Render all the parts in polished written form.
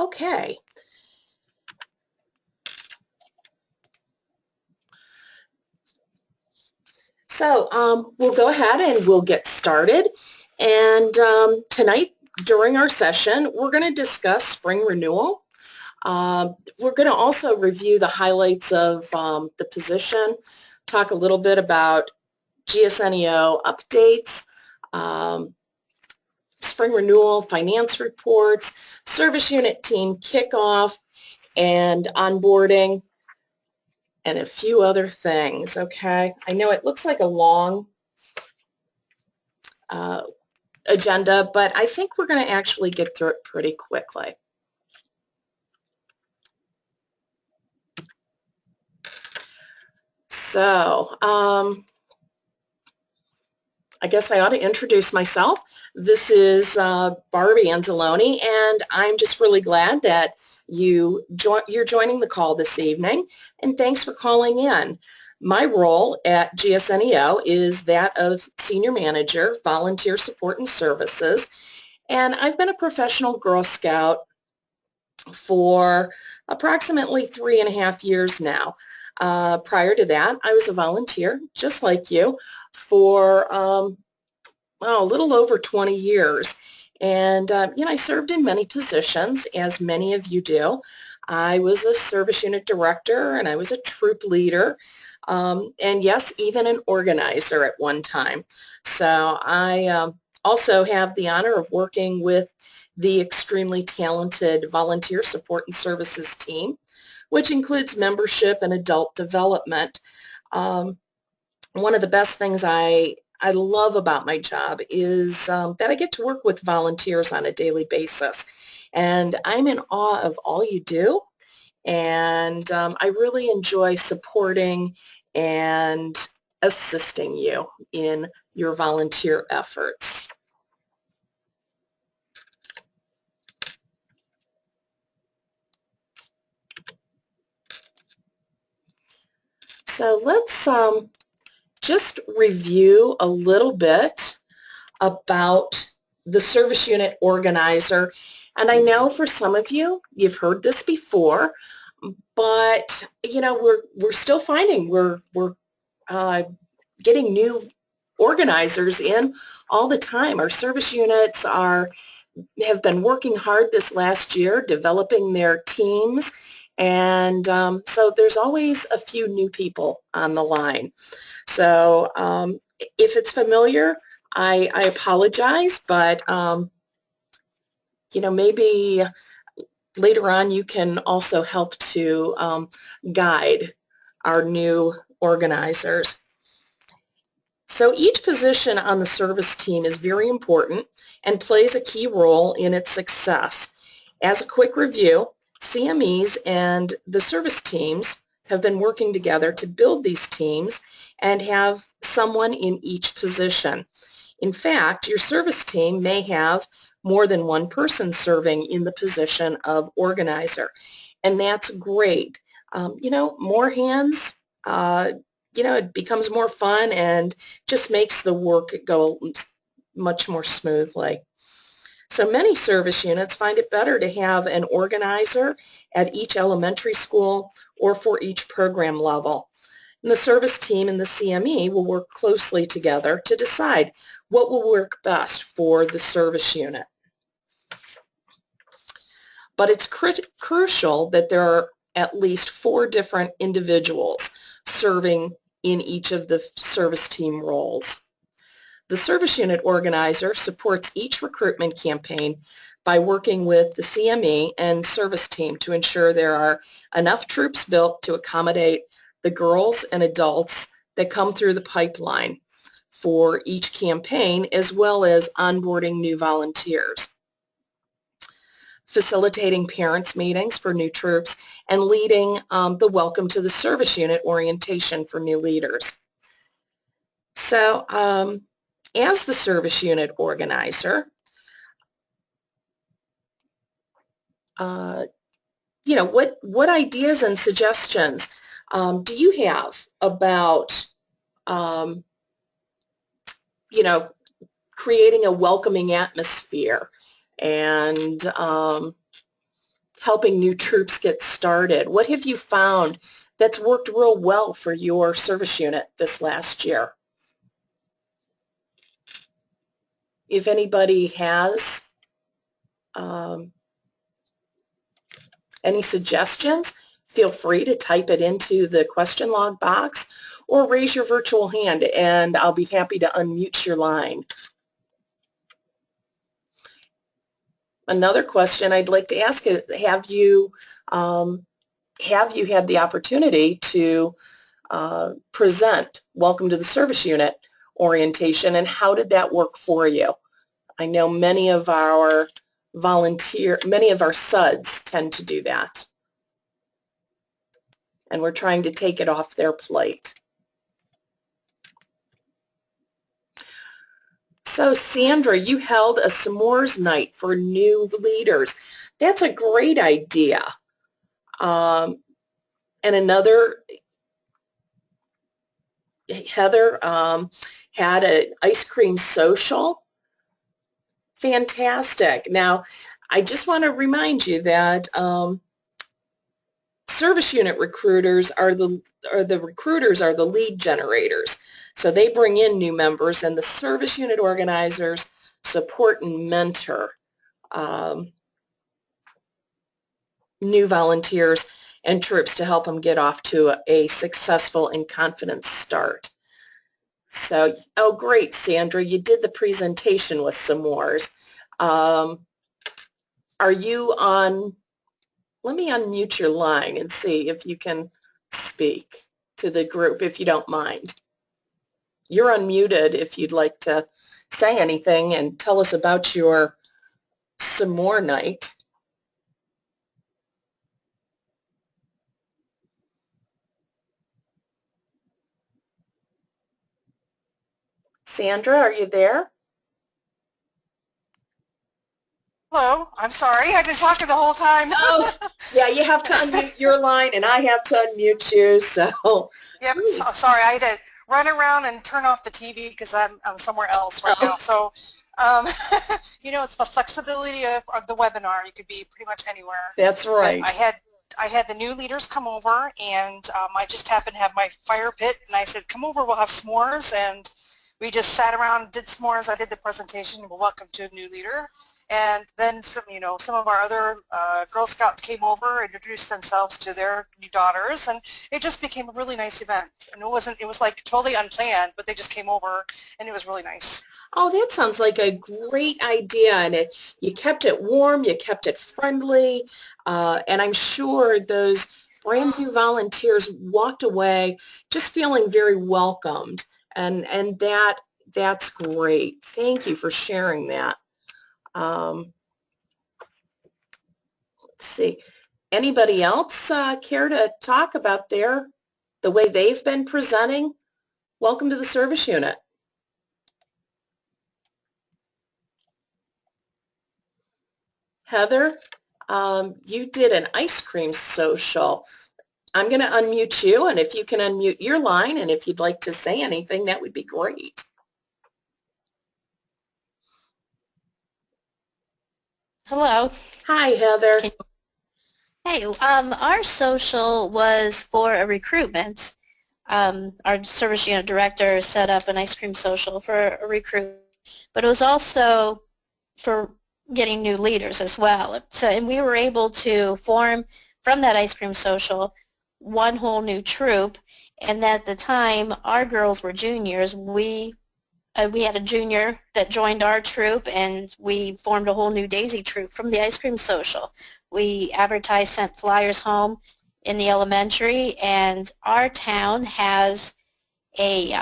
Okay. So we'll go ahead and we'll get started. And tonight during our session, we're going to discuss spring renewal. We're going to also review the highlights of the position, talk a little bit about GSNEO updates, spring renewal finance reports, service unit team kickoff, and onboarding, and a few other things. Okay, I know it looks like a long agenda, but I think we're going to actually get through it pretty quickly. So I guess I ought to introduce myself. This is Barbie Anzalone, and I'm just really glad that you're joining the call this evening, and thanks for calling in. My role at GSNEO is that of Senior Manager, Volunteer Support and Services, and I've been a professional Girl Scout for approximately 3.5 years now. Prior to that, I was a volunteer, just like you, for a little over 20 years. And I served in many positions, as many of you do. I was a service unit director, and I was a troop leader, and yes, even an organizer at one time. So I also have the honor of working with the extremely talented Volunteer Support and Services team, which includes membership and adult development. One of the best things I love about my job is that I get to work with volunteers on a daily basis. And I'm in awe of all you do. And I really enjoy supporting and assisting you in your volunteer efforts. So let's just review a little bit about the service unit organizer. And I know for some of you, you've heard this before, but we're still finding we're getting new organizers in all the time. Our service units have been working hard this last year, developing their teams, and so there's always a few new people on the line. So if it's familiar, I apologize, but maybe later on you can also help to guide our new organizers. So each position on the service team is very important and plays a key role in its success. As a quick review, CMEs and the service teams have been working together to build these teams and have someone in each position. In fact, your service team may have more than one person serving in the position of organizer, and that's great. More hands, it becomes more fun and just makes the work go much more smoothly. So many service units find it better to have an organizer at each elementary school or for each program level. And the service team and the CME will work closely together to decide what will work best for the service unit. But it's crucial that there are at least 4 different individuals serving in each of the service team roles. The service unit organizer supports each recruitment campaign by working with the CME and service team to ensure there are enough troops built to accommodate the girls and adults that come through the pipeline for each campaign, as well as onboarding new volunteers, facilitating parents' meetings for new troops, and leading the welcome to the service unit orientation for new leaders. So as the service unit organizer, what ideas and suggestions do you have about creating a welcoming atmosphere and helping new troops get started. What have you found that's worked real well for your service unit this last year? If anybody has any suggestions, feel free to type it into the question log box or raise your virtual hand and I'll be happy to unmute your line. Another question I'd like to ask is, have you had the opportunity to present Welcome to the Service Unit orientation, and how did that work for you? I know many of our SUDs tend to do that, and we're trying to take it off their plate. So Sandra, you held a s'mores night for new leaders. That's a great idea. And another, Heather had an ice cream social. Fantastic. Now, I just want to remind you that service unit recruiters are the lead generators. So they bring in new members, and the service unit organizers support and mentor new volunteers and troops to help them get off to a successful and confident start. So, oh great, Sandra, you did the presentation with s'mores. Are you on? Let me unmute your line and see if you can speak to the group, if you don't mind. You're unmuted if you'd like to say anything and tell us about your s'more night. Sandra, are you there? Hello, I'm sorry. I've been talking the whole time. Oh, yeah, you have to unmute your line and I have to unmute you, so. Yep, sorry. I had to run around and turn off the TV because I'm somewhere else right now. So, you know, it's the flexibility of the webinar. You could be pretty much anywhere. That's right. But I had the new leaders come over, and I just happened to have my fire pit, and I said, come over, we'll have s'mores, and we just sat around and did s'mores. I did the presentation, welcome to a new leader. And then some of our other Girl Scouts came over, introduced themselves to their new daughters, and it just became a really nice event. And it was like totally unplanned, but they just came over, and it was really nice. Oh, that sounds like a great idea, and you kept it warm, you kept it friendly, and I'm sure those brand new volunteers walked away just feeling very welcomed, and that's great. Thank you for sharing that. Let's see. Anybody else care to talk about the way they've been presenting Welcome to the Service Unit? Heather, you did an ice cream social. I'm going to unmute you, and if you can unmute your line, and if you'd like to say anything, that would be great. Hello. Hi, Heather. Hey, our social was for a recruitment. Our service unit director set up an ice cream social for a recruit, but it was also for getting new leaders as well. So, and we were able to form from that ice cream social one whole new troop, and at the time our girls were juniors. We had a junior that joined our troop, and we formed a whole new Daisy troop from the ice cream social. We advertised, sent flyers home in the elementary, and our town has a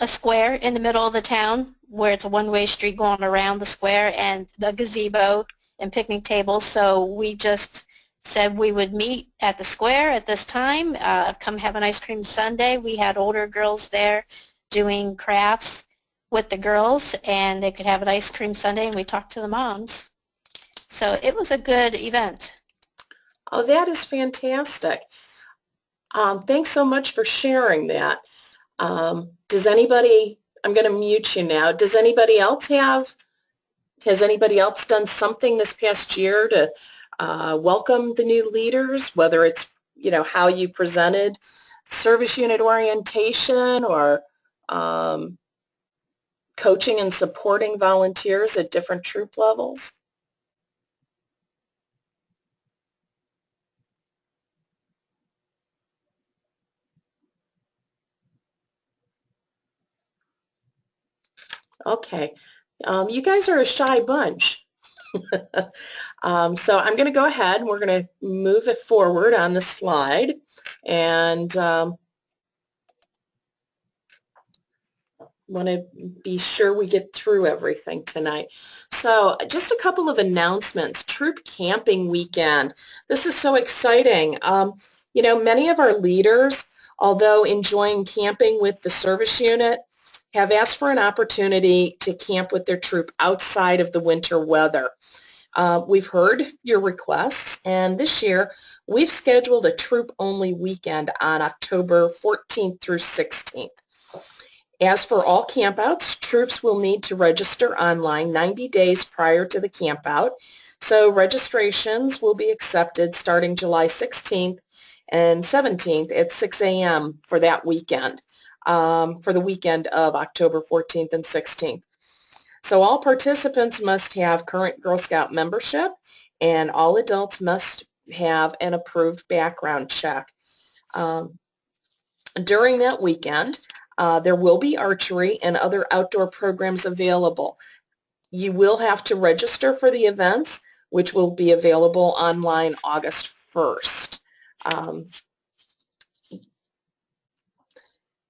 square in the middle of the town where it's a one-way street going around the square, and the gazebo and picnic tables. So we just said we would meet at the square at this time, come have an ice cream sundae. We had older girls there doing crafts with the girls, and they could have an ice cream sundae, and we talked to the moms. So it was a good event. Oh, that is fantastic. Thanks so much for sharing that. Does anybody, I'm going to mute you now, has anybody else done something this past year to welcome the new leaders, whether it's, how you presented service unit orientation or coaching and supporting volunteers at different troop levels. Okay, you guys are a shy bunch. So I'm going to go ahead and we're going to move it forward on the slide, and want to be sure we get through everything tonight. So just a couple of announcements. Troop Camping Weekend. This is so exciting. Many of our leaders, although enjoying camping with the service unit, have asked for an opportunity to camp with their troop outside of the winter weather. We've heard your requests, and this year we've scheduled a troop-only weekend on October 14th through 16th. As for all campouts, troops will need to register online 90 days prior to the campout, so registrations will be accepted starting July 16th and 17th at 6 a.m. for that weekend, for the weekend of October 14th and 16th. So all participants must have current Girl Scout membership, and all adults must have an approved background check. During that weekend, there will be archery and other outdoor programs available. You will have to register for the events, which will be available online August 1st.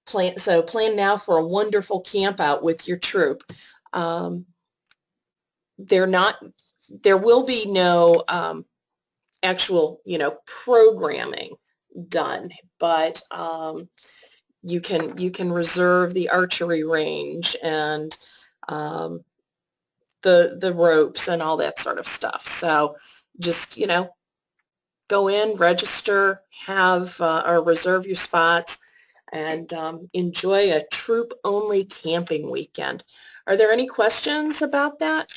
Plan now for a wonderful camp out with your troop. There will be no actual, programming done, but you can reserve the archery range and the ropes and all that sort of stuff. So just, go in, register, have or reserve your spots, and enjoy a troop-only camping weekend. Are there any questions about that?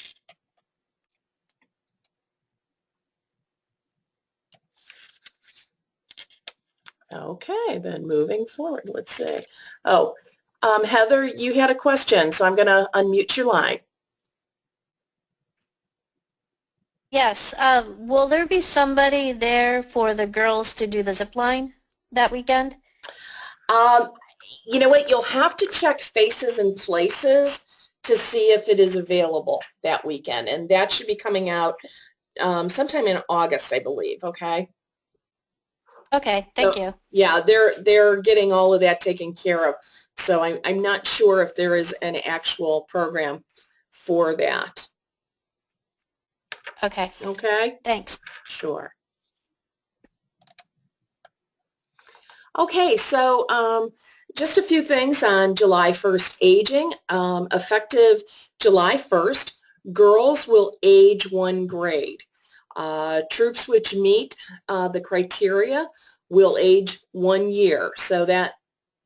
Okay, then moving forward, let's see. Oh, Heather, you had a question, so I'm going to unmute your line. Yes. Will there be somebody there for the girls to do the zip line that weekend? You know what? You'll have to check Faces and Places to see if it is available that weekend, and that should be coming out sometime in August, I believe. Okay. Okay. Thank you. Yeah, they're getting all of that taken care of. So I'm not sure if there is an actual program for that. Okay. Okay. Thanks. Sure. Okay, so just a few things on July 1st aging. Effective July 1st, girls will age 1 grade. Troops which meet the criteria will age 1 year. So that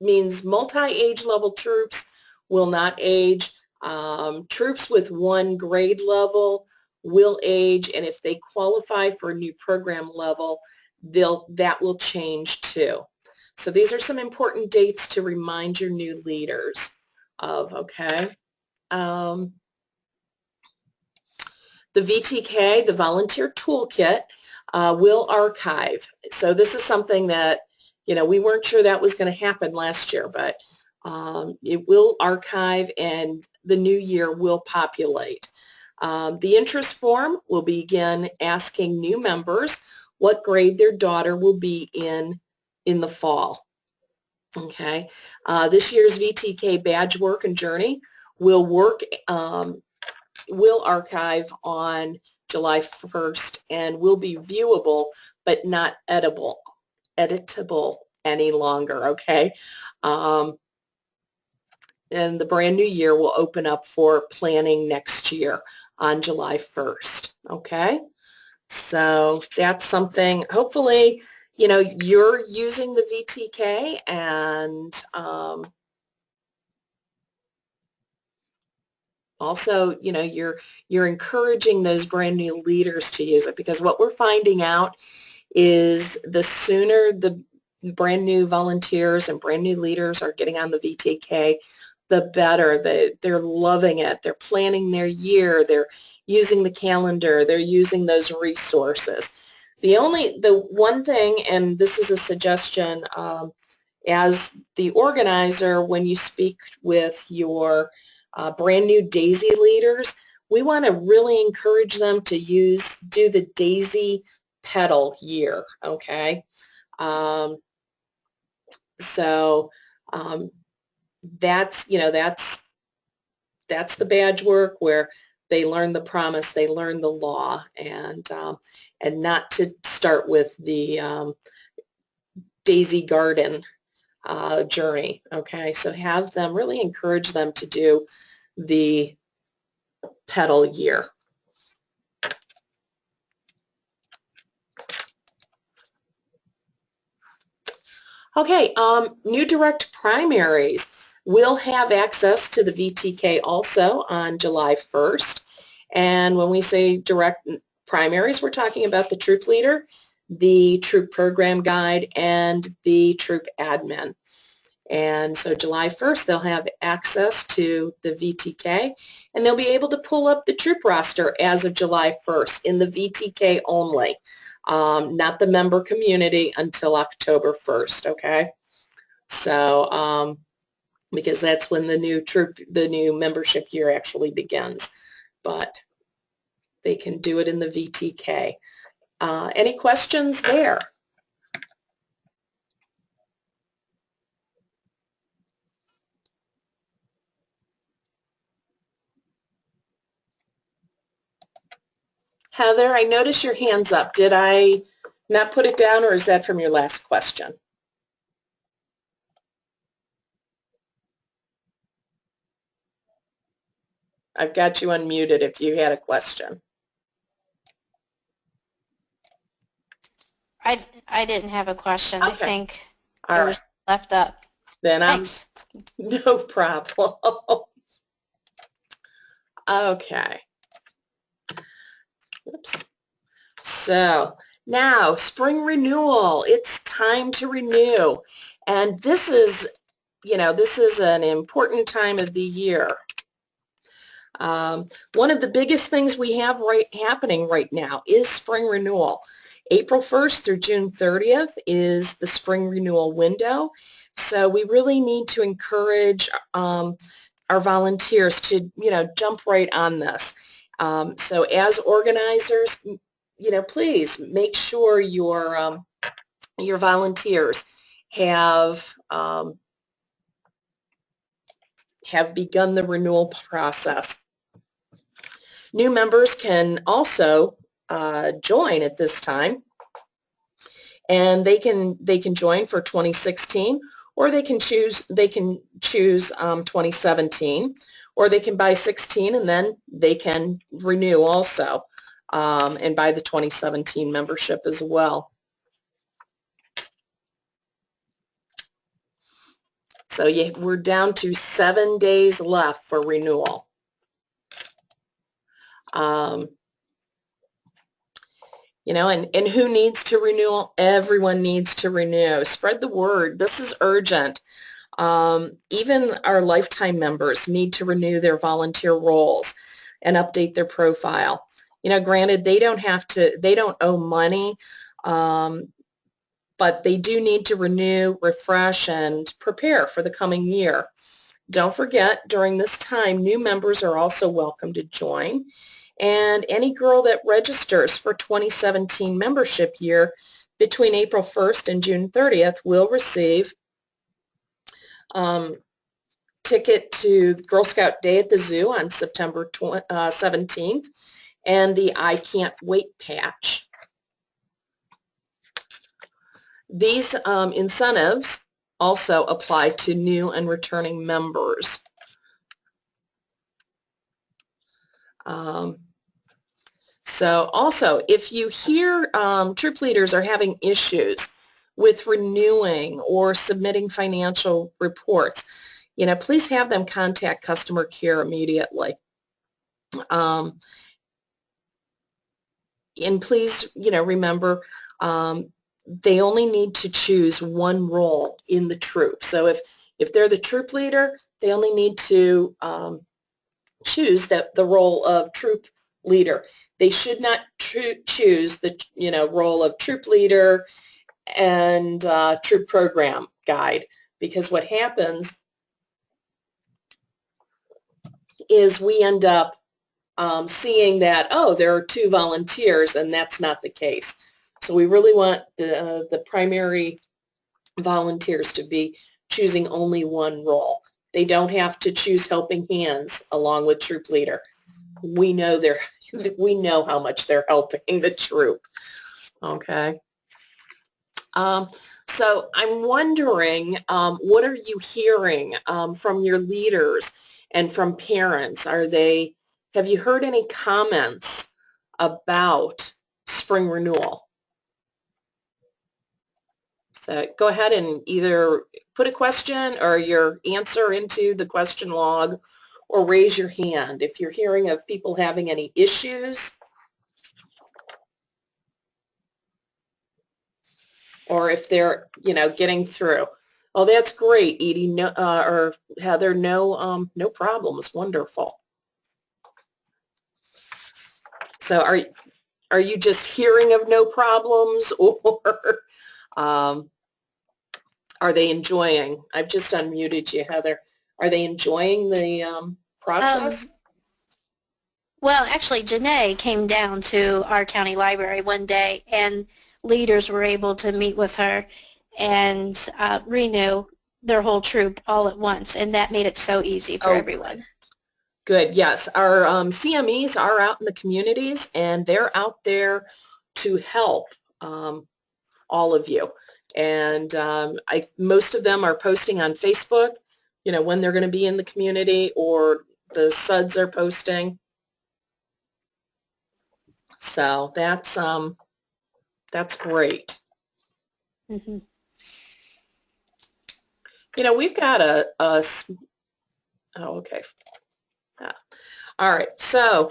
means multi-age level troops will not age. Troops with 1 grade level will age, and if they qualify for a new program level, that will change too. So these are some important dates to remind your new leaders of, okay? The VTK, the Volunteer Toolkit, will archive. So this is something that, we weren't sure that was going to happen last year, but it will archive and the new year will populate. The interest form will begin asking new members what grade their daughter will be in the fall. Okay, this year's VTK badge work and journey will archive on July 1st and will be viewable but not editable any longer. Okay, and the brand new year will open up for planning next year on July 1st. Okay, so that's something, hopefully, you're using the VTK, and Also, you know, you're encouraging those brand new leaders to use it, because what we're finding out is the sooner the brand new volunteers and brand new leaders are getting on the VTK, the better. They're loving it. They're planning their year. They're using the calendar. They're using those resources. The one thing, and this is a suggestion, as the organizer, when you speak with your brand new DAISY leaders, we want to really encourage them to do the DAISY pedal year, okay? So that's, you know, that's the badge work where they learn the promise, they learn the law, and not to start with the Daisy Garden journey, okay? So have them, really encourage them to do the pedal year. Okay, new direct primaries will have access to the VTK also on July 1st. And when we say direct primaries, we're talking about the troop leader, the troop program guide, and the troop admin. And so July 1st, they'll have access to the VTK, and they'll be able to pull up the troop roster as of July 1st in the VTK only. Not the member community until October 1st, okay? So, because that's when the new membership year actually begins. But they can do it in the VTK. Any questions there? Heather, I notice your hand's up. Did I not put it down, or is that from your last question? I've got you unmuted if you had a question. I didn't have a question. Okay. I think All I right. was left up. Then Thanks. No problem. Okay. Oops. So now, spring renewal. It's time to renew. And this is, you know, this is an important time of the year. One of the biggest things we have happening right now is spring renewal. April 1st through June 30th is the spring renewal window. So we really need to encourage our volunteers to, you know, jump right on this. So as organizers, you know, please make sure your volunteers have begun the renewal process. New members can also join at this time, and they can join for 2016, or they can choose 2017, or they can buy 16 and then they can renew also and buy the 2017 membership as well. So we're down to 7 days left for renewal. You know, and who needs to renew? Everyone needs to renew. Spread the word. This is urgent. Even our lifetime members need to renew their volunteer roles and update their profile. You know, granted, they don't owe money, but they do need to renew, refresh, and prepare for the coming year. Don't forget, during this time, new members are also welcome to join. And any girl that registers for 2017 membership year between April 1st and June 30th will receive ticket to Girl Scout Day at the Zoo on September 17th and the I Can't Wait patch. These incentives also apply to new and returning members. So also, if you hear troop leaders are having issues with renewing or submitting financial reports, you know, please have them contact customer care immediately. And please, remember, they only need to choose one role in the troop. So if they're the troop leader, they only need to choose the role of troop leader. They should not choose the role of troop leader and troop program guide, because what happens is we end up seeing that, oh, there are 2 volunteers, and that's not the case. So we really want the primary volunteers to be choosing only one role. They don't have to choose helping hands along with troop leader. We know how much they're helping the troop. Okay. So I'm wondering, what are you hearing from your leaders and from parents? Have you heard any comments about spring renewal? So go ahead and either put a question or your answer into the question log, or raise your hand if you're hearing of people having any issues, or if they're, getting through. Oh, that's great, Edie, or Heather, no problems, wonderful. So are you just hearing of no problems, or are they enjoying? I've just unmuted you, Heather. Are they enjoying the process? Well, actually, Janae came down to our county library one day, and leaders were able to meet with her and renew their whole troop all at once, and that made it so easy for everyone. Good, yes. Our CMEs are out in the communities, and they're out there to help all of you. And most of them are posting on Facebook, when they're going to be in the community, or the SUDs are posting. So that's great. Mm-hmm. We've got oh, okay. Yeah. All right. So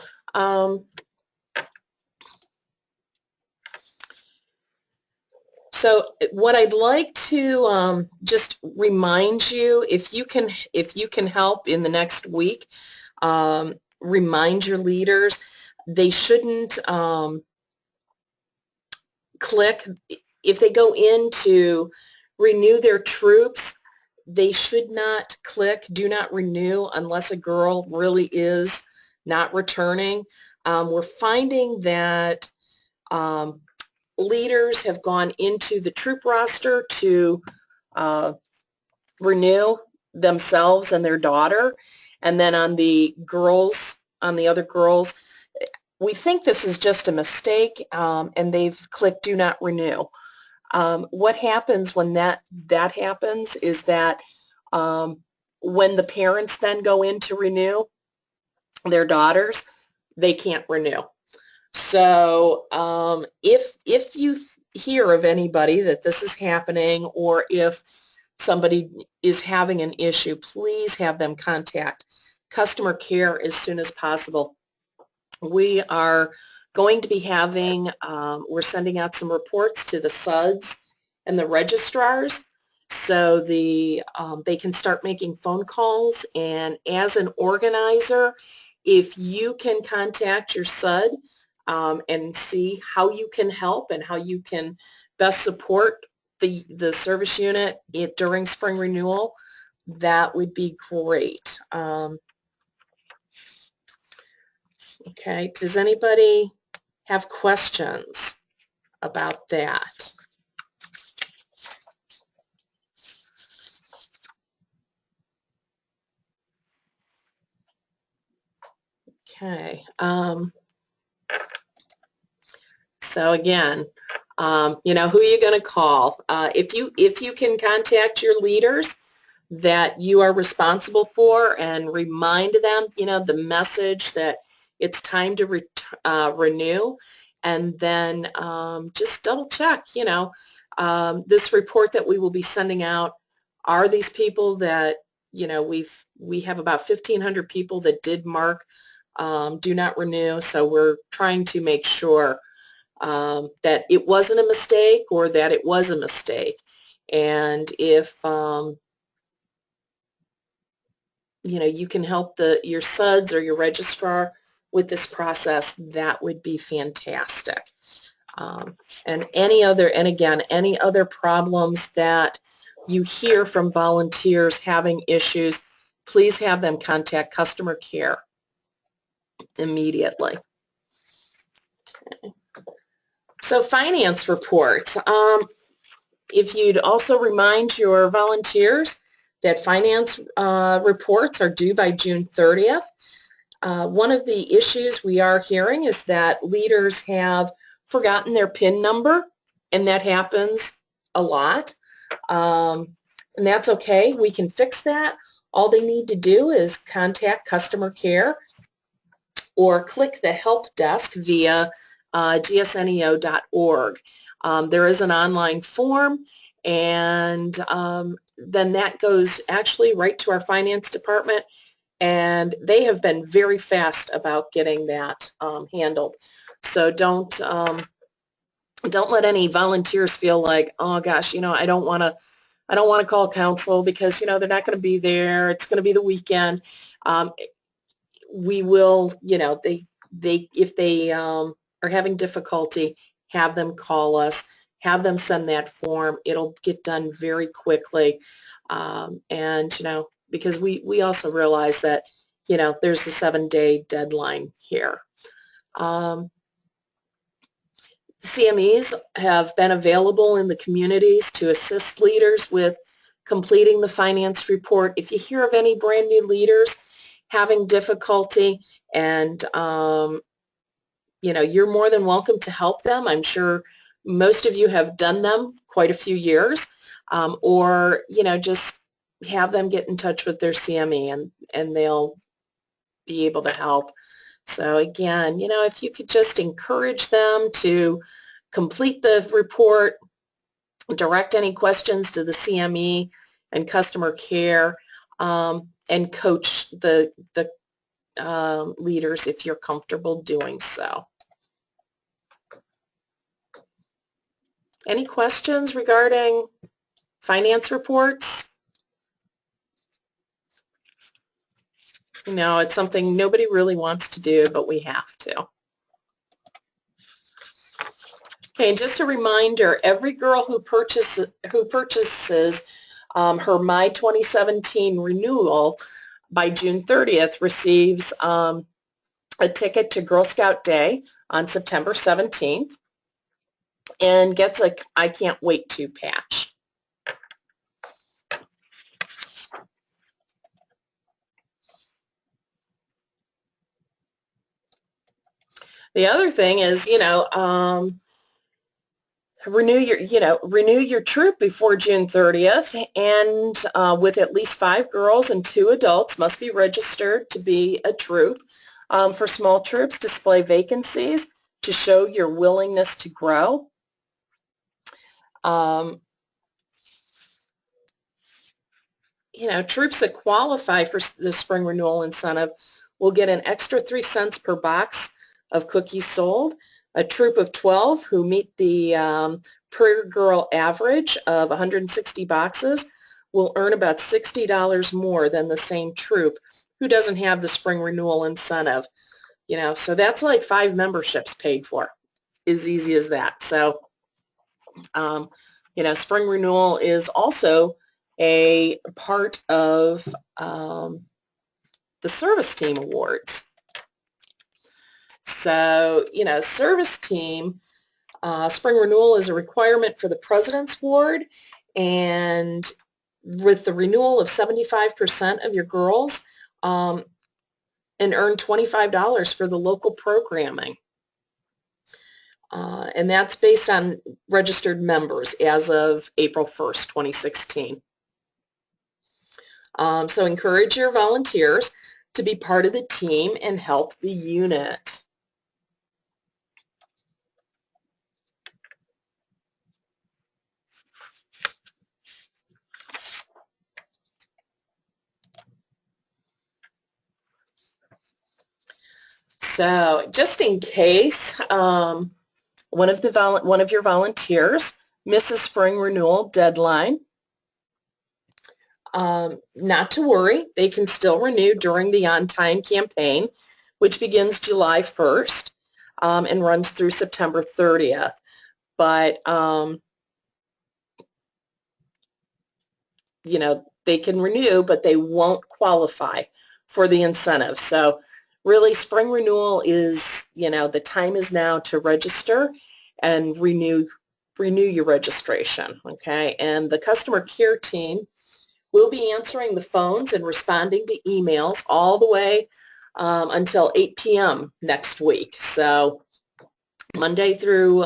so what I'd like to just remind you, if you can help in the next week, remind your leaders they shouldn't click, if they go in to renew their troops, they should not click do not renew unless a girl really is not returning. We're finding that leaders have gone into the troop roster to renew themselves and their daughter, and then on the other girls, we think this is just a mistake, and they've clicked do not renew. What happens when that happens is that when the parents then go in to renew their daughters, they can't renew. So if you hear of anybody that this is happening, or if somebody is having an issue, please have them contact customer care as soon as possible. We are going to be having, we're sending out some reports to the SUDs and the registrars, so they can start making phone calls. And as an organizer, if you can contact your SUD and see how you can help and how you can best support the service unit during spring renewal, that would be great. Okay, does anybody have questions about that? Okay, so again, who are you going to call? If you can contact your leaders that you are responsible for and remind them, the message that it's time to renew, and then just double check, this report that we will be sending out, are these people that, we have about 1,500 people that did mark do not renew. So we're trying to make sure that it wasn't a mistake or that it was a mistake. And if you can help your SUDS or your registrar with this process, that would be fantastic. And any other problems that you hear from volunteers having issues, please have them contact customer care immediately. Okay. So finance reports. If you'd also remind your volunteers that finance reports are due by June 30th. One of the issues we are hearing is that leaders have forgotten their PIN number, and that happens a lot. And that's okay. We can fix that. All they need to do is contact customer care or click the help desk via gsneo.org. There is an online form, and then that goes actually right to our finance department, and they have been very fast about getting that handled. So don't let any volunteers feel like, oh gosh, I don't want to call council because they're not going to be there. It's going to be the weekend. We will, if they are having difficulty, have them call us, have them send that form. It'll get done very quickly. And because we also realize that there's a 7-day deadline here. CMEs have been available in the communities to assist leaders with completing the finance report. If you hear of any brand new leaders having difficulty, and you're more than welcome to help them. I'm sure most of you have done them quite a few years, or just have them get in touch with their CME, and they'll be able to help. So again, if you could just encourage them to complete the report, direct any questions to the CME and customer care, and coach the leaders if you're comfortable doing so. Any questions regarding finance reports? It's something nobody really wants to do, but we have to. Okay, and just a reminder, every girl who purchases her My 2017 renewal by June 30th receives a ticket to Girl Scout Day on September 17th and gets a I Can't Wait To patch. The other thing is, renew your troop before June 30th, and with at least 5 girls and 2 adults must be registered to be a troop. For small troops, display vacancies to show your willingness to grow. Troops that qualify for the spring renewal incentive will get an extra 3 cents per box of cookies sold. A troop of 12 who meet the per girl average of 160 boxes will earn about $60 more than the same troop who doesn't have the spring renewal incentive. So that's like 5 memberships paid for, as easy as that. So, spring renewal is also a part of the service team awards. So, service team, spring renewal is a requirement for the President's Award, and with the renewal of 75% of your girls, and earn $25 for the local programming. And that's based on registered members as of April 1st, 2016. So encourage your volunteers to be part of the team and help the unit. So just in case one of your volunteers misses spring renewal deadline, not to worry, they can still renew during the on-time campaign, which begins July 1st and runs through September 30th. But, you know, they can renew, but they won't qualify for the incentive. So really, spring renewal is, you know, the time is now to register and renew your registration, okay? And the customer care team will be answering the phones and responding to emails all the way until 8 p.m. next week. So Monday through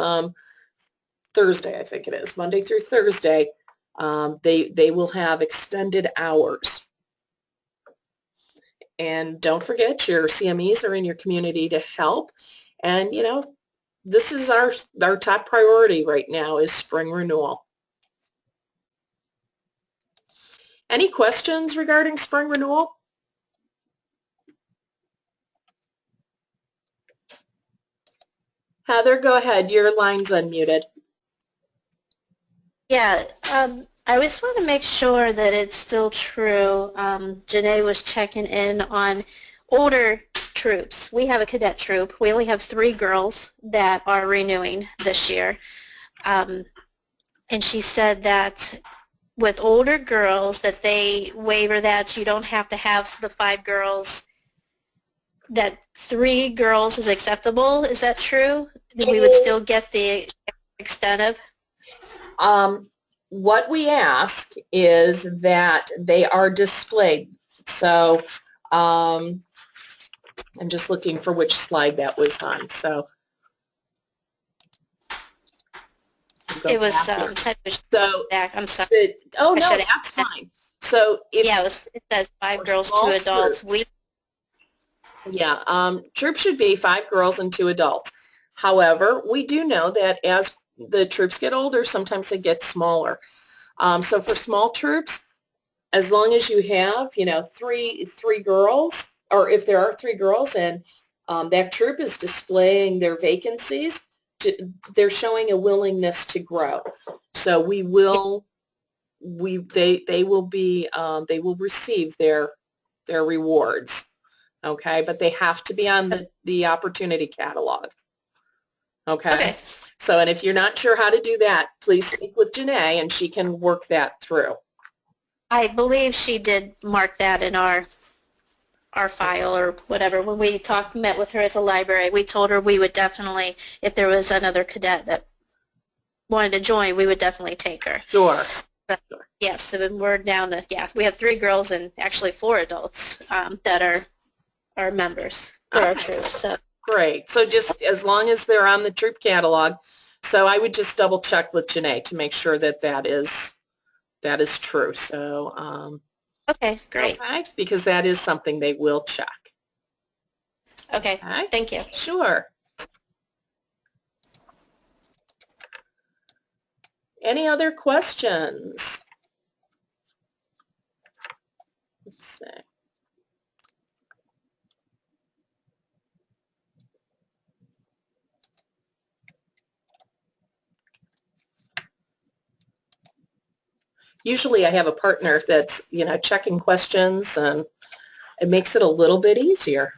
Thursday, I think it is, Monday through Thursday, they will have extended hours. And don't forget, your CMEs are in your community to help. And, you know, this is our top priority right now is spring renewal. Any questions regarding spring renewal? Heather, go ahead. Your line's unmuted. Yeah, I just want to make sure that it's still true. Janae was checking in on older troops. We have a cadet troop. We only have 3 girls that are renewing this year. And she said that with older girls that they waiver that you don't have to have the 5 girls, that 3 girls is acceptable. Is that true? That we would still get the extent of? What we ask is that they are displayed. So I'm just looking for which slide that was on. So it was back. I'm sorry. Oh no, that's fine. So if yeah, it says 5 girls, 2 adults. Troops should be 5 girls and 2 adults. However, we do know that as the troops get older, sometimes they get smaller. So for small troops, as long as you have, you know, three girls, or if there are 3 girls and that troop is displaying their vacancies, they're showing a willingness to grow. So they will receive their rewards. Okay, but they have to be on the opportunity catalog. Okay. So, and if you're not sure how to do that, please speak with Janae and she can work that through. I believe she did mark that in our file or whatever. When we met with her at the library, we told her we would definitely, if there was another cadet that wanted to join, we would definitely take her. Sure. So, yes, so we're down to, we have 3 girls and actually 4 adults that are members for our troop. So. Great. So just as long as they're on the troop catalog, so I would just double check with Janae to make sure that that is true. So okay, great. Okay, because that is something they will check. Okay. Thank you. Sure. Any other questions? Let's see. Usually I have a partner that's, you know, checking questions and it makes it a little bit easier.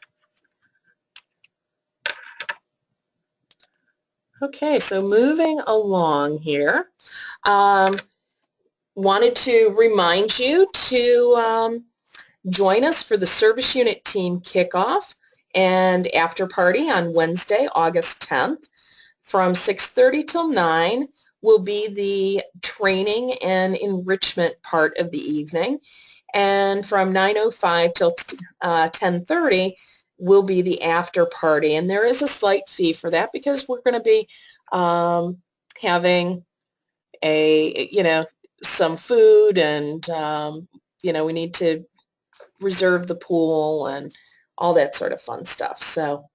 Okay, so moving along here, wanted to remind you to join us for the Service Unit Team Kickoff and After Party on Wednesday, August 10th. From 6:30 till 9 will be the training and enrichment part of the evening, and from 9:05 till 10:30 will be the after party. And there is a slight fee for that because we're going to be having some food and we need to reserve the pool and all that sort of fun stuff. So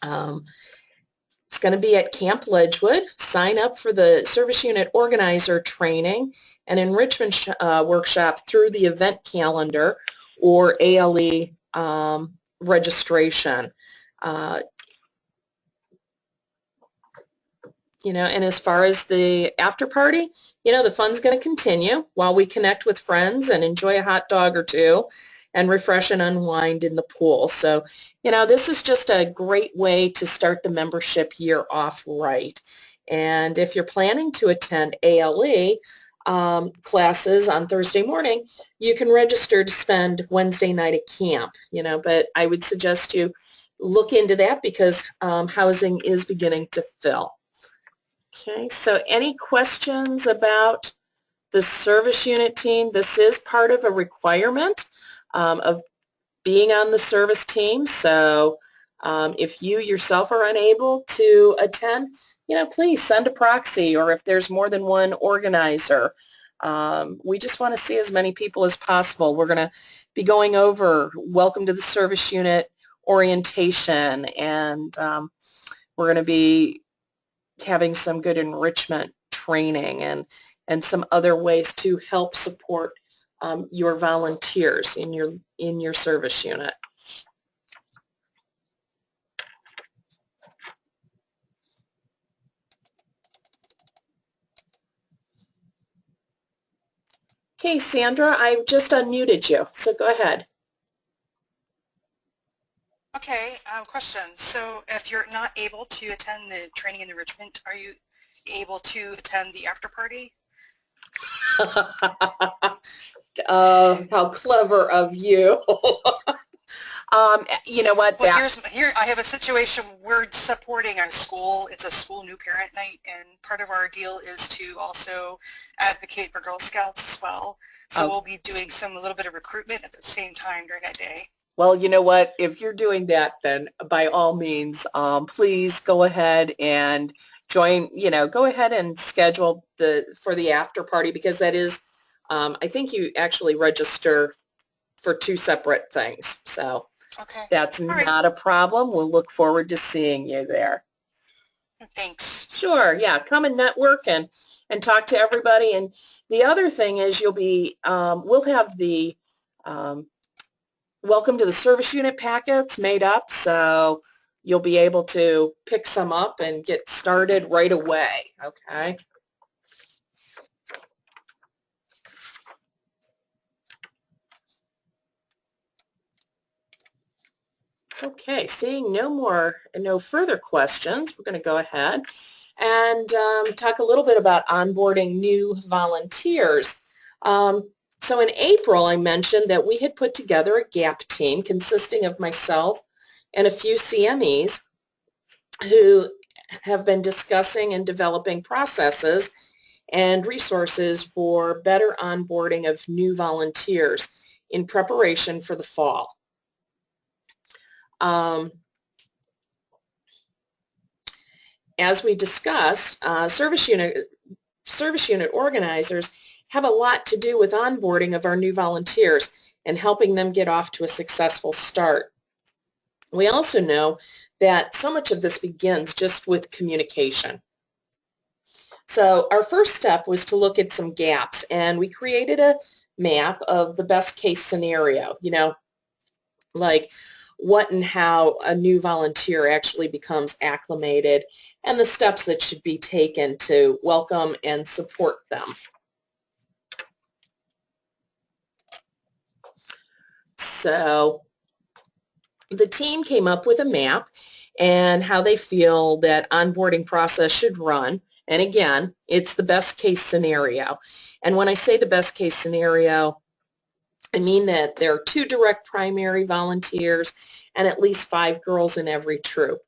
it's going to be at Camp Ledgewood. Sign up for the Service Unit Organizer Training and Enrichment Workshop through the event calendar or ALE registration. You know, and as far as the after party, you know, the fun's going to continue while we connect with friends and enjoy a hot dog or two and refresh and unwind in the pool. So, you know, this is just a great way to start the membership year off right. And if you're planning to attend ALE classes on Thursday morning, you can register to spend Wednesday night at camp, you know, but I would suggest you look into that because housing is beginning to fill. Okay, so any questions about the service unit team? This is part of a requirement of being on the service team. So if you yourself are unable to attend, you know, please send a proxy, or if there's more than one organizer. We just want to see as many people as possible. We're going to be going over welcome to the service unit orientation, and we're going to be having some good enrichment training and some other ways to help support your volunteers in your service unit. Okay, Sandra, I've just unmuted you, so go ahead. Okay, question. So if you're not able to attend the training and enrichment, are you able to attend the after party? How clever of you. You know what? Well, here I have a situation. We're supporting a school. It's a school new parent night, and part of our deal is to also advocate for Girl Scouts as well. So we'll be doing a little bit of recruitment at the same time during that day. Well, you know what? If you're doing that, then by all means, please go ahead and join. You know, go ahead and schedule for the after party, because that is, I think you actually register for two separate things. So okay, that's not a problem. We'll look forward to seeing you there. Thanks. Sure. Yeah. Come and network and talk to everybody. And the other thing is we'll have the welcome to the service unit packets made up, so you'll be able to pick some up and get started right away. Okay. Okay, seeing no further questions, we're going to go ahead and talk a little bit about onboarding new volunteers. So in April, I mentioned that we had put together a GAP team consisting of myself and a few CMEs who have been discussing and developing processes and resources for better onboarding of new volunteers in preparation for the fall. As we discussed, service unit organizers have a lot to do with onboarding of our new volunteers and helping them get off to a successful start. We also know that so much of this begins just with communication. So our first step was to look at some gaps, and we created a map of the best case scenario, you know, like what and how a new volunteer actually becomes acclimated and the steps that should be taken to welcome and support them. So the team came up with a map and how they feel that onboarding process should run. And again, it's the best case scenario. And when I say the best case scenario, I mean that there are 2 direct primary volunteers and at least 5 girls in every troop.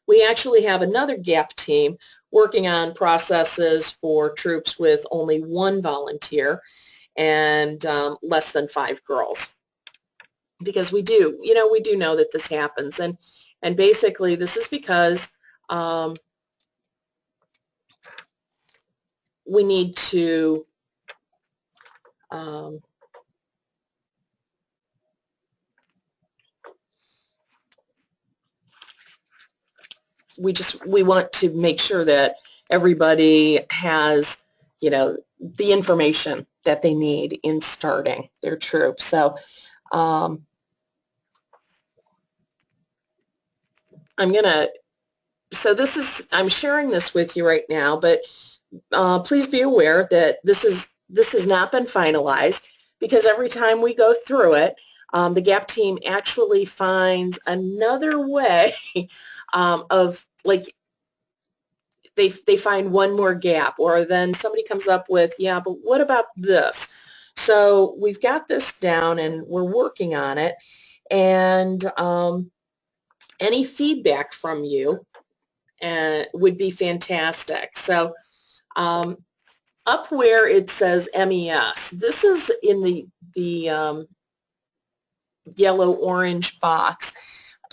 We actually have another GAP team working on processes for troops with only 1 volunteer and less than 5 girls. Because we do know that this happens, and basically this is because we need to we want to make sure that everybody has, you know, the information that they need in starting their troop. So I'm sharing this with you right now, but please be aware that this has not been finalized, because every time we go through it, the GAP team actually finds another way of, like, they find one more gap, or then somebody comes up with, yeah, but what about this? So we've got this down and we're working on it, and any feedback from you would be fantastic. So up where it says MES, this is in the yellow-orange box,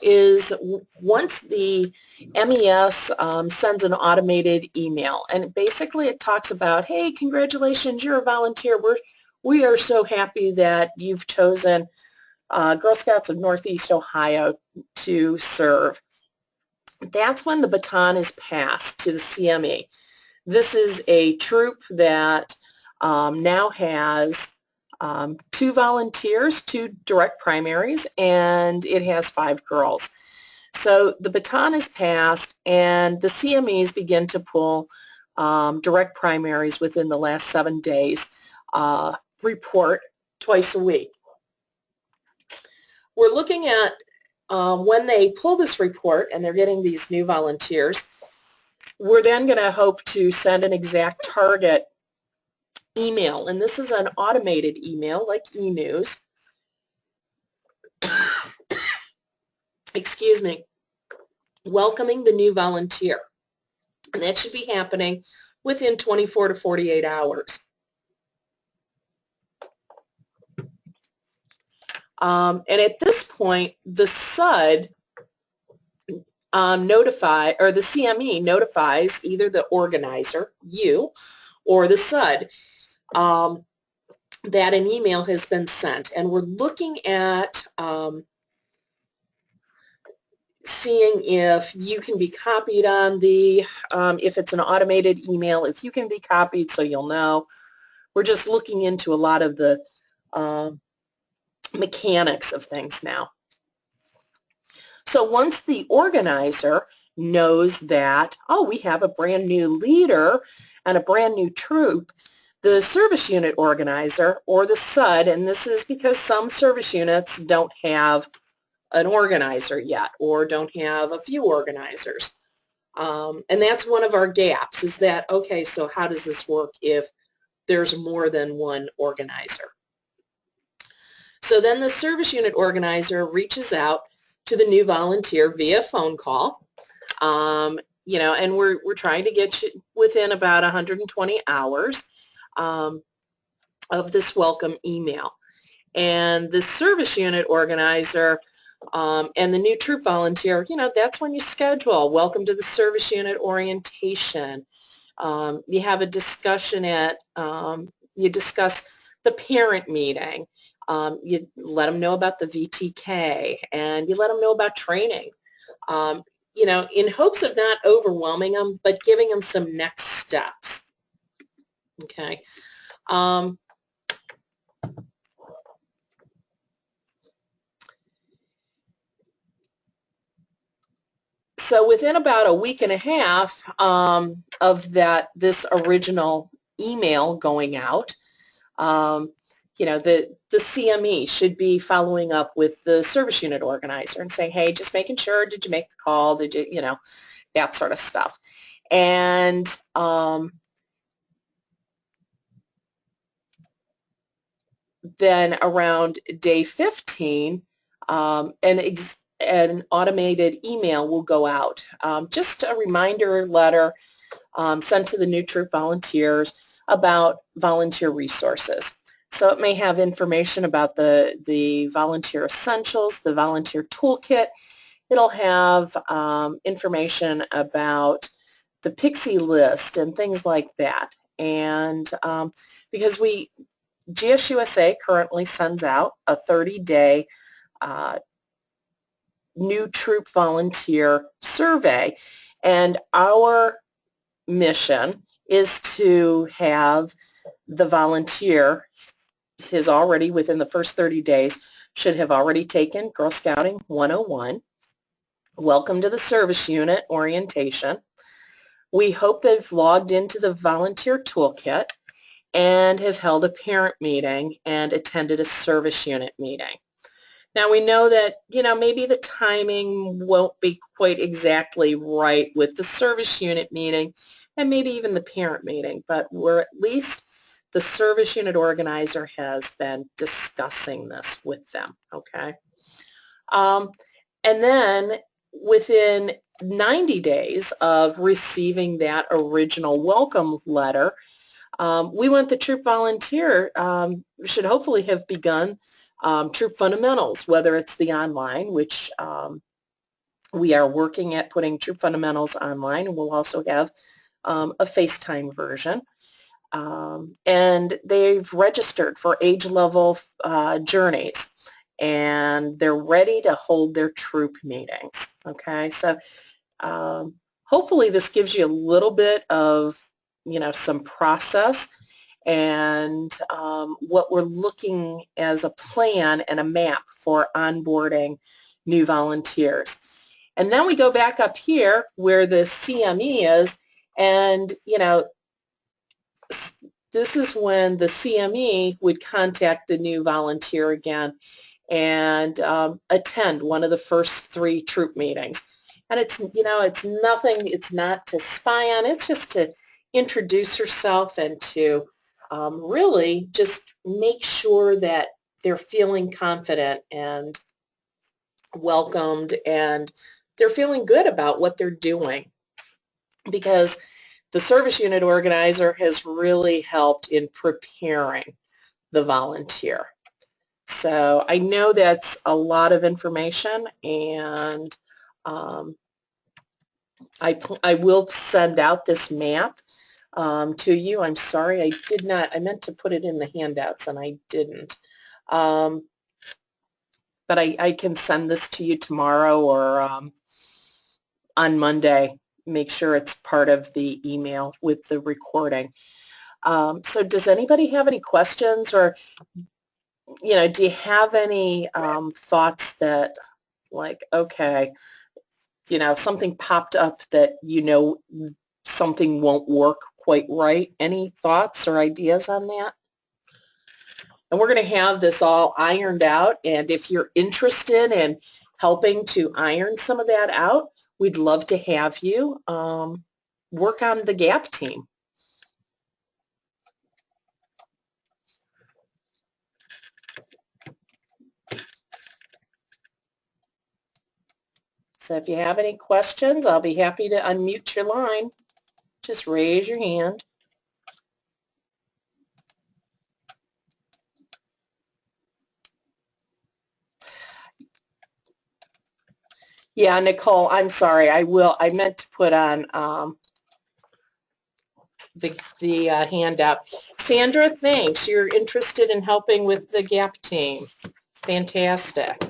is once the MES sends an automated email, and basically it talks about, hey, congratulations, you're a volunteer. We are so happy that you've chosen Girl Scouts of Northeast Ohio to serve. That's when the baton is passed to the CME. This is a troop that now has 2 volunteers, 2 direct primaries, and it has 5 girls. So the baton is passed, and the CMEs begin to pull direct primaries within the last 7 days, report twice a week. We're looking at when they pull this report and they're getting these new volunteers, we're then going to hope to send an exact target email, and this is an automated email like e-news. Excuse me. Welcoming the new volunteer. And that should be happening within 24 to 48 hours. And at this point, the SUD the CME notifies either the organizer, you, or the SUD that an email has been sent. And we're looking at seeing if you can be copied on the, if it's an automated email, if you can be copied so you'll know. We're just looking into a lot of the mechanics of things now. So once the organizer knows that, oh, we have a brand new leader and a brand new troop, the service unit organizer or the SUD, and this is because some service units don't have an organizer yet or don't have a few organizers. And that's one of our gaps, is that, okay, so how does this work if there's more than one organizer? So then the service unit organizer reaches out to the new volunteer via phone call, you know, and we're trying to get you within about 120 hours of this welcome email. And the service unit organizer and the new troop volunteer, you know, that's when you schedule. Welcome to the service unit orientation. You have a discussion at, you discuss the parent meeting. You let them know about the VTK, and you let them know about training, you know, in hopes of not overwhelming them, but giving them some next steps. Okay. So within about a week and a half of this original email going out, you know, the CME should be following up with the service unit organizer and saying, hey, just making sure, did you make the call? Did you, you know, that sort of stuff. And then around day 15, an automated email will go out. Just a reminder letter sent to the new troop volunteers about volunteer resources. So it may have information about the volunteer essentials, the volunteer toolkit. It'll have information about the Pixie list and things like that. And because GSUSA currently sends out a 30-day new troop volunteer survey, and our mission is to have the volunteer is already within the first 30 days should have already taken Girl Scouting 101, Welcome to the service unit orientation. We hope they've logged into the volunteer toolkit and have held a parent meeting and attended a service unit meeting. Now we know that, maybe the timing won't be quite exactly right with the service unit meeting and maybe even the parent meeting, but we're at least the service unit organizer has been discussing this with them, okay? And then within 90 days of receiving that original welcome letter, we want the troop volunteer should hopefully have begun troop fundamentals, whether it's the online, which we are working at putting troop fundamentals online, and we'll also have a FaceTime version. And they've registered for age level journeys, and they're ready to hold their troop meetings. Okay, so hopefully this gives you a little bit of some process and what we're looking as a plan and a map for onboarding new volunteers. And then we go back up here where the CME is, and this is when the CME would contact the new volunteer again and attend one of the first 3 troop meetings. And it's nothing, it's not to spy on, it's just to introduce herself and to really just make sure that they're feeling confident and welcomed and they're feeling good about what they're doing, because the service unit organizer has really helped in preparing the volunteer. So I know that's a lot of information, and I will send out this map to you. I'm sorry, I did not. I meant to put it in the handouts and I didn't. But I can send this to you tomorrow or on Monday. Make sure it's part of the email with the recording. So does anybody have any questions, or do you have any thoughts that, like, okay, something popped up that something won't work quite right? Any thoughts or ideas on that? And we're going to have this all ironed out, and if you're interested in helping to iron some of that out, we'd love to have you work on the GAP team. So if you have any questions, I'll be happy to unmute your line. Just raise your hand. Yeah, Nicole, I'm sorry. I meant to put on the handout. Sandra, thanks. You're interested in helping with the GAP team. Fantastic.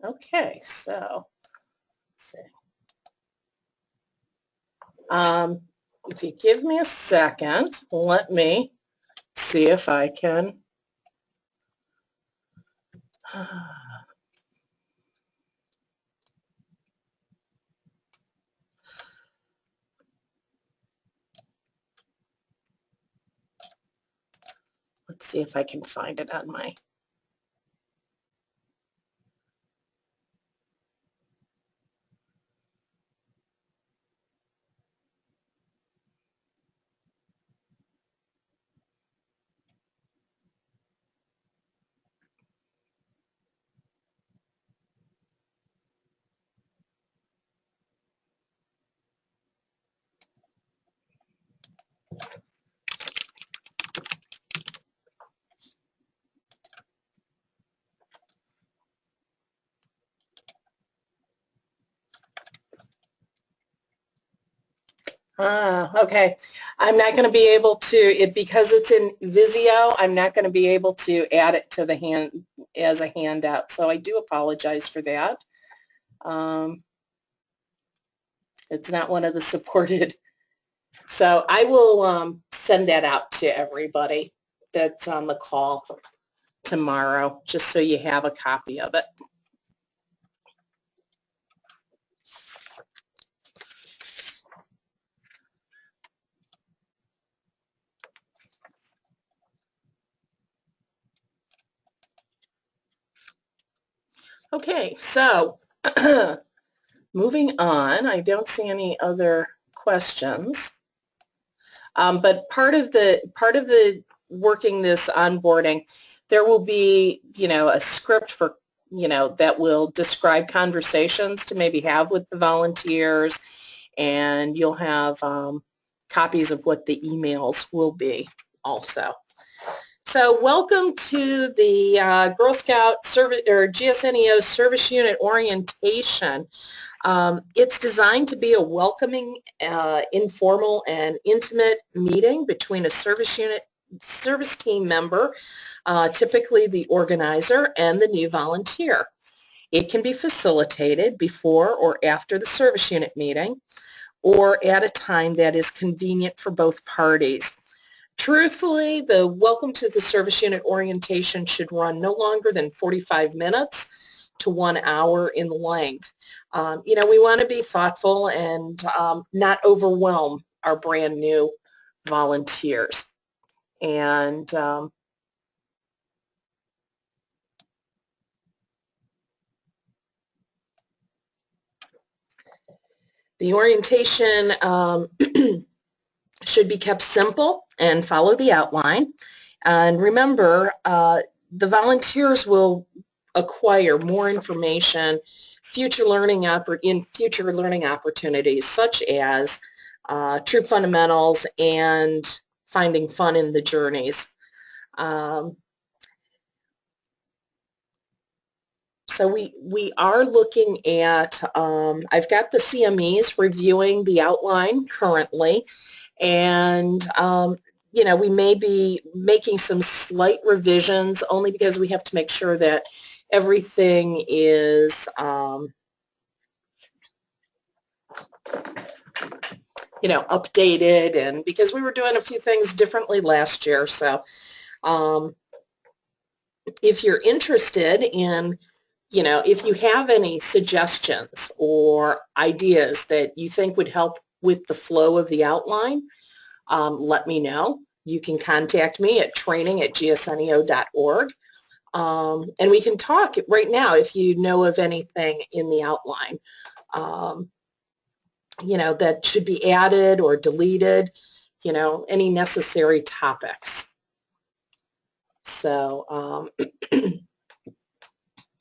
Okay, so let's see. If you give me a second, let me see if I can. Let's see if I can find it on my. Okay. I'm not going to be able to, because it's in Visio, I'm not going to be able to add it to the hand as a handout. So I do apologize for that. It's not one of the supported. So I will send that out to everybody that's on the call tomorrow, just so you have a copy of it. Okay, so moving on, I don't see any other questions. But part of the working this onboarding, there will be, a script for, that will describe conversations to maybe have with the volunteers, and you'll have copies of what the emails will be also. So welcome to the Girl Scout Service or GSNEO Service Unit Orientation. It's designed to be a welcoming, informal, and intimate meeting between a service team member, typically the organizer, and the new volunteer. It can be facilitated before or after the service unit meeting, or at a time that is convenient for both parties. Truthfully, the Welcome to the Service Unit Orientation should run no longer than 45 minutes to 1 hour in length. We want to be thoughtful and not overwhelm our brand new volunteers. And the orientation should be kept simple and follow the outline. And remember, the volunteers will acquire more information in future learning opportunities, such as true fundamentals and finding fun in the journeys. So we are looking at, I've got the CMEs reviewing the outline currently, and we may be making some slight revisions only because we have to make sure that everything is updated, and because we were doing a few things differently last year. So if you're interested in, if you have any suggestions or ideas that you think would help with the flow of the outline, let me know. You can contact me at training@gsneo.org, and we can talk right now if you know of anything in the outline that should be added or deleted, any necessary topics. So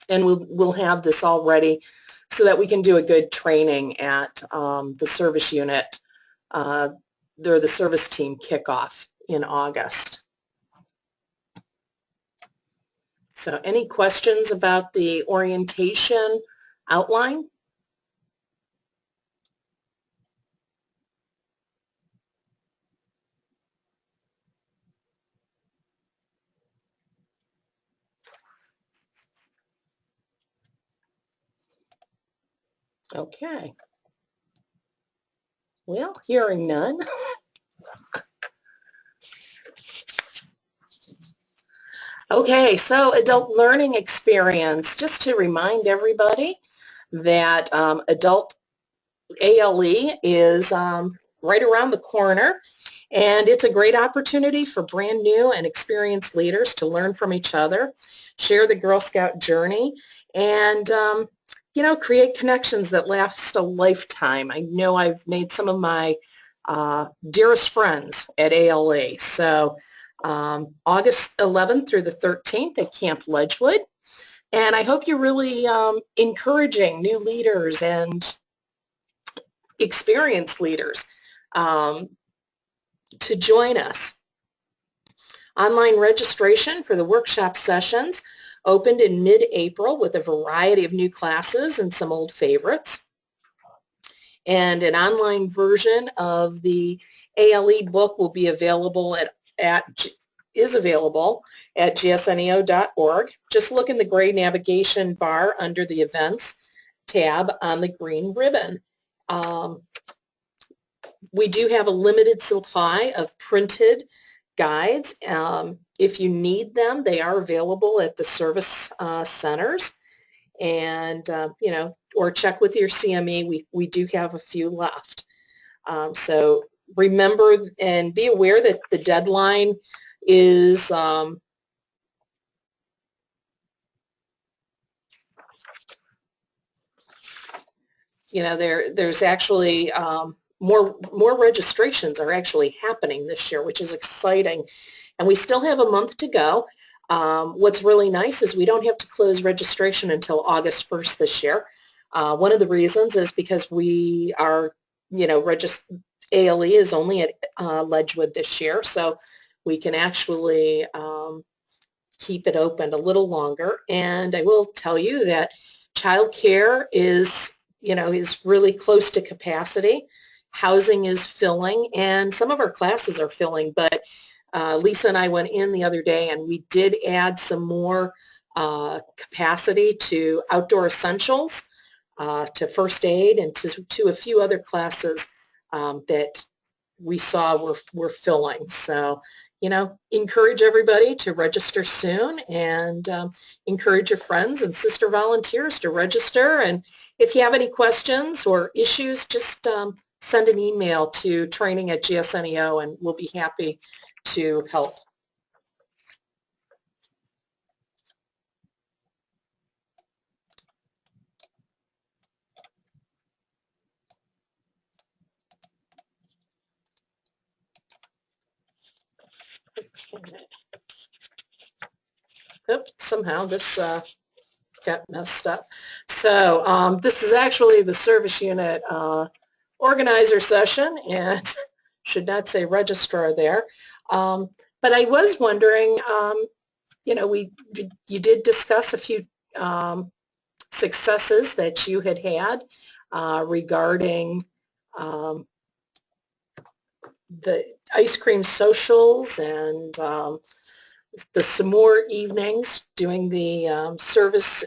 and we'll have this all ready so that we can do a good training at the service unit, the service team kickoff in August. So any questions about the orientation outline? Okay. Well, hearing none. Okay, so adult learning experience. Just to remind everybody that adult ALE is right around the corner, and it's a great opportunity for brand new and experienced leaders to learn from each other, share the Girl Scout journey, and create connections that last a lifetime. I know I've made some of my dearest friends at ALE. So August 11th through the 13th at Camp Ledgewood. And I hope you're really encouraging new leaders and experienced leaders to join us. Online registration for the workshop sessions opened in mid-April with a variety of new classes and some old favorites. And an online version of the ALE book will be available is available at gsneo.org. Just look in the gray navigation bar under the events tab on the green ribbon. We do have a limited supply of printed guides. If you need them, they are available at the service centers, and or check with your CME. We do have a few left. So remember and be aware that the deadline is there's actually more registrations are actually happening this year, which is exciting, and we still have a month to go. What's really nice is we don't have to close registration until August 1st this year. One of the reasons is because we are, ALE is only at Ledgewood this year, so we can actually keep it open a little longer. And I will tell you that childcare is really close to capacity. Housing is filling, and some of our classes are filling, but Lisa and I went in the other day and we did add some more capacity to outdoor essentials, to first aid, and to a few other classes that we saw were filling. So, encourage everybody to register soon, and encourage your friends and sister volunteers to register. And if you have any questions or issues, just send an email to training@gsneo and we'll be happy to help. Okay. Oops, somehow this got messed up. So this is actually the service unit organizer session, and should not say registrar there. But I was wondering, you did discuss a few successes that you had regarding the ice cream socials and the s'more evenings, doing the service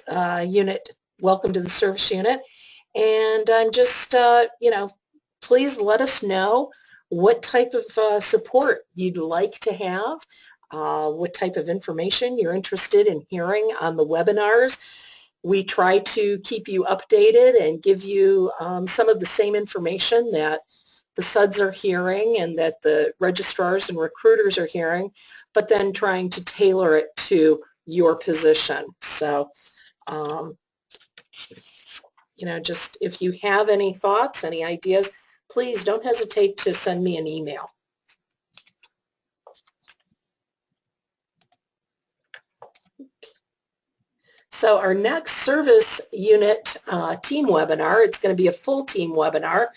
unit, welcome to the service unit. And I'm just, please let us know what type of support you'd like to have, what type of information you're interested in hearing on the webinars. We try to keep you updated and give you some of the same information that the SUDs are hearing and that the registrars and recruiters are hearing, but then trying to tailor it to your position. So, just if you have any thoughts, any ideas, please don't hesitate to send me an email. So our next service unit team webinar, it's going to be a full team webinar.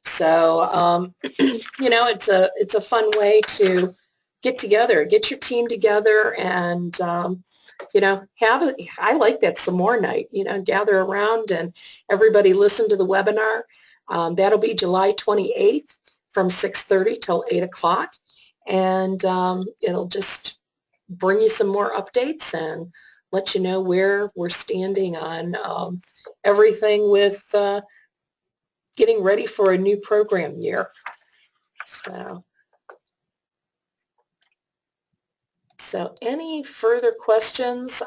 So, it's a fun way to get together, get your team together, and, I like that s'more night, gather around and everybody listen to the webinar. That'll be July 28th from 6:30 till 8 o'clock. And it'll just bring you some more updates and let you know where we're standing on everything with getting ready for a new program year. So any further questions?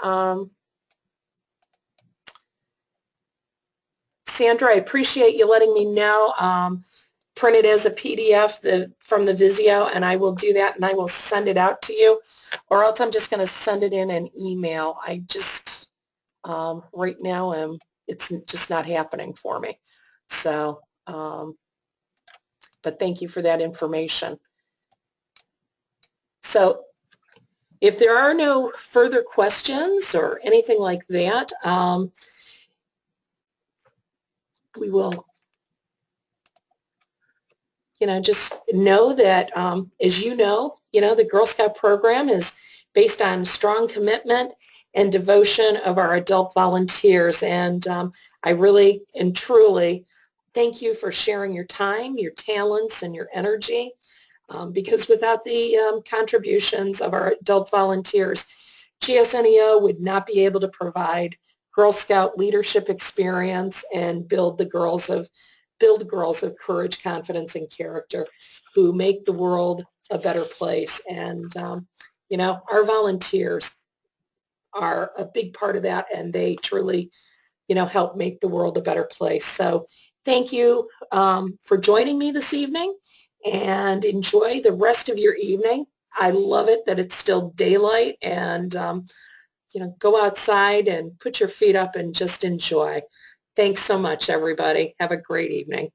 Sandra, I appreciate you letting me know. Print it as a PDF from the Visio, and I will do that, and I will send it out to you, or else I'm just going to send it in an email. I just, right now, it's just not happening for me. So, but thank you for that information. So, if there are no further questions or anything like that, we will, just know that, as you know, the Girl Scout program is based on strong commitment and devotion of our adult volunteers. And I really and truly thank you for sharing your time, your talents, and your energy because without the contributions of our adult volunteers, GSNEO would not be able to provide Girl Scout leadership experience and build girls of courage, confidence, and character who make the world a better place. And you know, our volunteers are a big part of that, and they truly, you know, help make the world a better place. So thank you for joining me this evening, and enjoy the rest of your evening. I love it that it's still daylight, and you know, go outside and put your feet up and just enjoy. Thanks so much, everybody. Have a great evening.